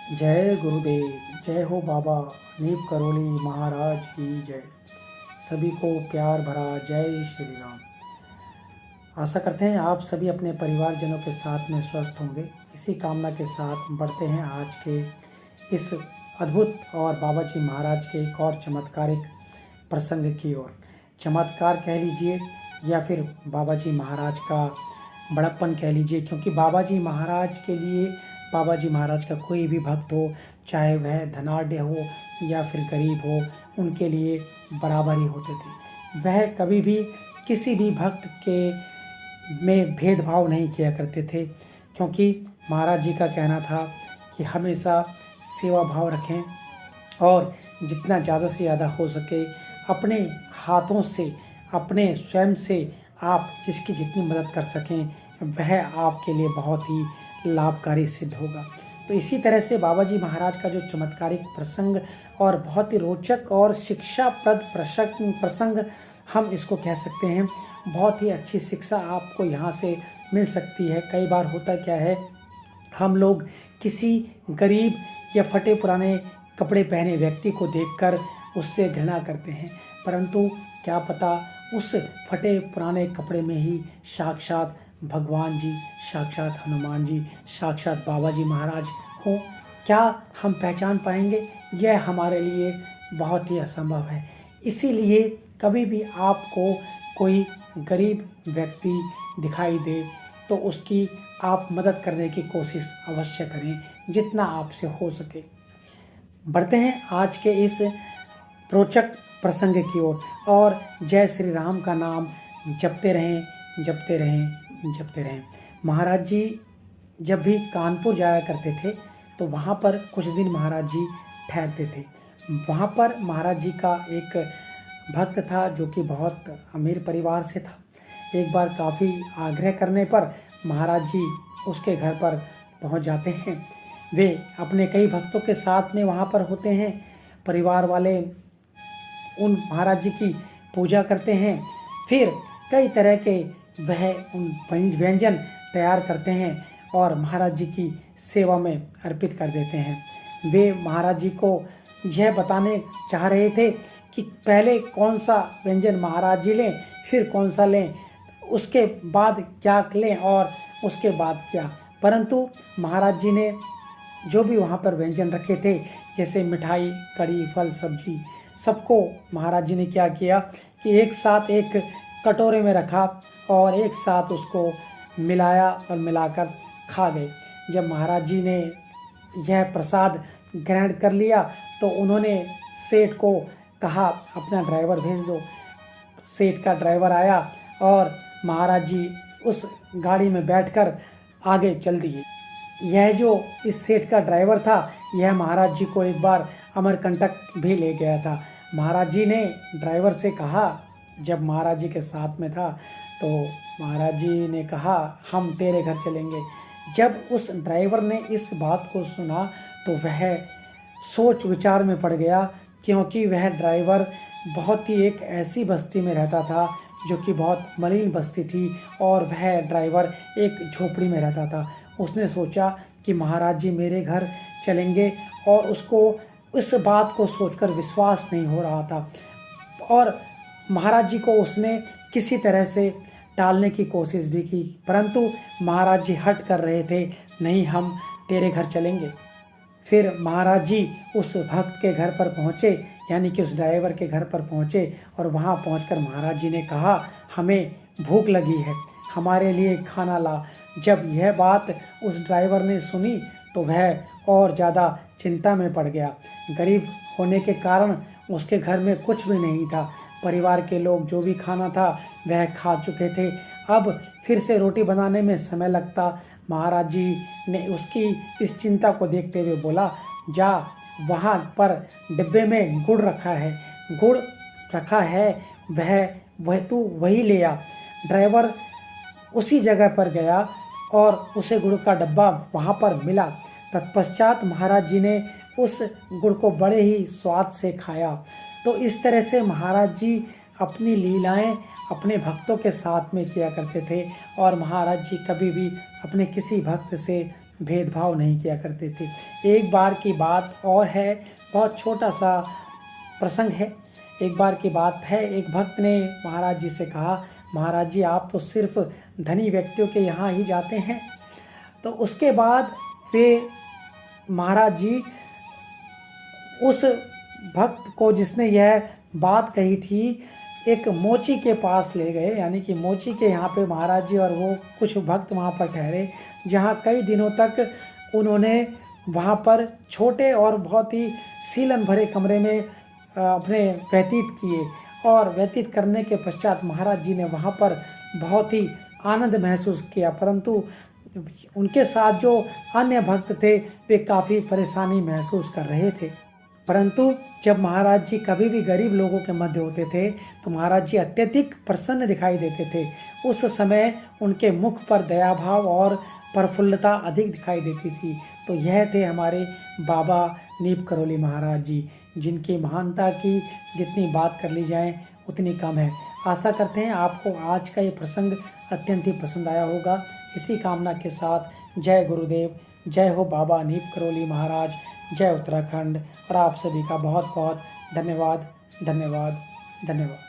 जय गुरुदेव। जय हो बाबा नीम करोली महाराज की जय। सभी को प्यार भरा जय श्री राम। आशा करते हैं आप सभी अपने परिवारजनों के साथ में स्वस्थ होंगे। इसी कामना के साथ बढ़ते हैं आज के इस अद्भुत और बाबा जी महाराज के एक और चमत्कारिक प्रसंग की ओर। चमत्कार कह लीजिए या फिर बाबा जी महाराज का बड़प्पन कह लीजिए, क्योंकि बाबा जी महाराज के लिए बाबा जी महाराज का कोई भी भक्त हो, चाहे वह धनाढ़ हो या फिर गरीब हो, उनके लिए बराबर ही होते थे। वह कभी भी किसी भी भक्त के में भेदभाव नहीं किया करते थे, क्योंकि महाराज जी का कहना था कि हमेशा सेवा भाव रखें और जितना ज़्यादा से ज़्यादा हो सके अपने हाथों से, अपने स्वयं से आप जिसकी जितनी मदद कर सकें वह आपके लिए बहुत ही लाभकारी सिद्ध होगा। तो इसी तरह से बाबा जी महाराज का जो चमत्कारिक प्रसंग और बहुत ही रोचक और शिक्षाप्रद प्रसंग हम इसको कह सकते हैं। बहुत ही अच्छी शिक्षा आपको यहाँ से मिल सकती है। कई बार होता क्या है, हम लोग किसी गरीब या फटे पुराने कपड़े पहने व्यक्ति को देखकर उससे घृणा करते हैं, परंतु क्या पता उस फटे पुराने कपड़े में ही साक्षात भगवान जी, साक्षात हनुमान जी, साक्षात बाबा जी महाराज हो। क्या हम पहचान पाएंगे? यह हमारे लिए बहुत ही असंभव है। इसीलिए कभी भी आपको कोई गरीब व्यक्ति दिखाई दे तो उसकी आप मदद करने की कोशिश अवश्य करें, जितना आपसे हो सके। बढ़ते हैं आज के इस रोचक प्रसंग की ओर और जय श्री राम का नाम जपते रहें, जपते रहें, जपते रहें। महाराज जी जब भी कानपुर जाया करते थे तो वहाँ पर कुछ दिन महाराज जी ठहरते थे। वहाँ पर महाराज जी का एक भक्त था जो कि बहुत अमीर परिवार से था। एक बार काफ़ी आग्रह करने पर महाराज जी उसके घर पर पहुँच जाते हैं। वे अपने कई भक्तों के साथ में वहाँ पर होते हैं। परिवार वाले उन महाराज जी की पूजा करते हैं, फिर कई तरह के वह उन व्यंजन तैयार करते हैं और महाराज जी की सेवा में अर्पित कर देते हैं। वे महाराज जी को यह बताने चाह रहे थे कि पहले कौन सा व्यंजन महाराज जी लें, फिर कौन सा लें, उसके बाद क्या लें और उसके बाद क्या, परंतु महाराज जी ने जो भी वहाँ पर व्यंजन रखे थे, जैसे मिठाई, कड़ी, फल, सब्जी, सबको महाराज जी ने क्या किया कि एक साथ एक कटोरे में रखा और एक साथ उसको मिलाया और मिलाकर खा गए। जब महाराज जी ने यह प्रसाद ग्रहण कर लिया तो उन्होंने सेठ को कहा अपना ड्राइवर भेज दो। सेठ का ड्राइवर आया और महाराज जी उस गाड़ी में बैठकर आगे चल दिए। यह जो इस सेठ का ड्राइवर था, यह महाराज जी को एक बार अमरकंटक भी ले गया था। महाराज जी ने ड्राइवर से कहा, जब महाराज जी के साथ में था तो महाराज जी ने कहा हम तेरे घर चलेंगे। जब उस ड्राइवर ने इस बात को सुना तो वह सोच विचार में पड़ गया, क्योंकि वह ड्राइवर बहुत ही एक ऐसी बस्ती में रहता था जो कि बहुत मलिन बस्ती थी और वह ड्राइवर एक झोपड़ी में रहता था। उसने सोचा कि महाराज जी मेरे घर चलेंगे और उसको इस बात को सोचकर विश्वास नहीं हो रहा था और महाराज जी को उसने किसी तरह से टालने की कोशिश भी की, परंतु महाराज जी हट कर रहे थे, नहीं हम तेरे घर चलेंगे। फिर महाराज जी उस भक्त के घर पर पहुँचे, यानी कि उस ड्राइवर के घर पर पहुँचे और वहाँ पहुँचकर महाराज जी ने कहा हमें भूख लगी है, हमारे लिए खाना ला। जब यह बात उस ड्राइवर ने सुनी तो वह और ज़्यादा चिंता में पड़ गया। गरीब होने के कारण उसके घर में कुछ भी नहीं था। परिवार के लोग जो भी खाना था वह खा चुके थे। अब फिर से रोटी बनाने में समय लगता। महाराज जी ने उसकी इस चिंता को देखते हुए बोला, जा वहाँ पर डिब्बे में गुड़ रखा है, गुड़ रखा है, वह तू वही ले आ। ड्राइवर उसी जगह पर गया और उसे गुड़ का डब्बा वहाँ पर मिला। तत्पश्चात महाराज जी ने उस गुड़ को बड़े ही स्वाद से खाया। तो इस तरह से महाराज जी अपनी लीलाएं अपने भक्तों के साथ में किया करते थे और महाराज जी कभी भी अपने किसी भक्त से भेदभाव नहीं किया करते थे। एक बार की बात और है, बहुत छोटा सा प्रसंग है। एक बार की बात है, एक भक्त ने महाराज जी से कहा, महाराज जी आप तो सिर्फ धनी व्यक्तियों के यहाँ ही जाते हैं। तो उसके बाद वे महाराज जी उस भक्त को जिसने यह बात कही थी एक मोची के पास ले गए, यानी कि मोची के यहाँ पे महाराज जी और वो कुछ भक्त वहाँ पर ठहरे, जहाँ कई दिनों तक उन्होंने वहाँ पर छोटे और बहुत ही सीलन भरे कमरे में अपने व्यतीत किए। और व्यतीत करने के पश्चात महाराज जी ने वहाँ पर बहुत ही आनंद महसूस किया, परंतु उनके साथ जो अन्य भक्त थे वे काफ़ी परेशानी महसूस कर रहे थे। परंतु जब महाराज जी कभी भी गरीब लोगों के मध्य होते थे तो महाराज जी अत्यधिक प्रसन्न दिखाई देते थे। उस समय उनके मुख पर दया भाव और प्रफुल्लता अधिक दिखाई देती थी। तो यह थे हमारे बाबा नीप करोली महाराज जी, जिनकी महानता की जितनी बात कर ली जाए उतनी कम है। आशा करते हैं आपको आज का ये प्रसंग अत्यंत ही पसंद आया होगा। इसी कामना के साथ जय गुरुदेव, जय हो बाबा नीप करोली महाराज, जय उत्तराखंड। और आप सभी का बहुत बहुत धन्यवाद धन्यवाद धन्यवाद।